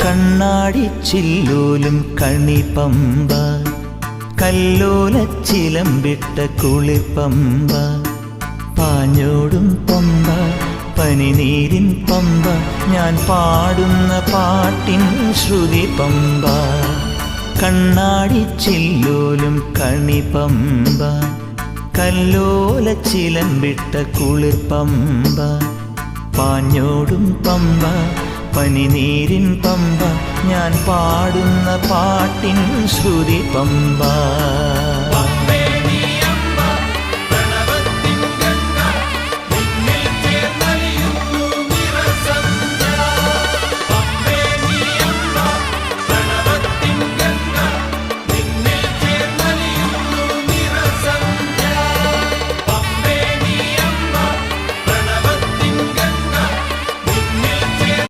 കണ്ണാടിച്ചില്ലോലും കണിപമ്പ കല്ലോലച്ചിലമ്പിട്ട കുളിർപ്പമ്പ പാഞ്ഞോടും പമ്പ പനിനീരിൻ പമ്പ ഞാൻ പാടുന്ന പാട്ടിൻ ശ്രുതി പമ്പ കണ്ണാടിച്ചില്ലോലും കണിപമ്പ കല്ലോലച്ചിലമ്പിട്ട കുളിർപ്പമ്പ പാഞ്ഞോടും പമ്പ പനിനീരിൻ പമ്പ ഞാൻ പാടുന്ന പാട്ടിൻ ശ്രുതി പമ്പ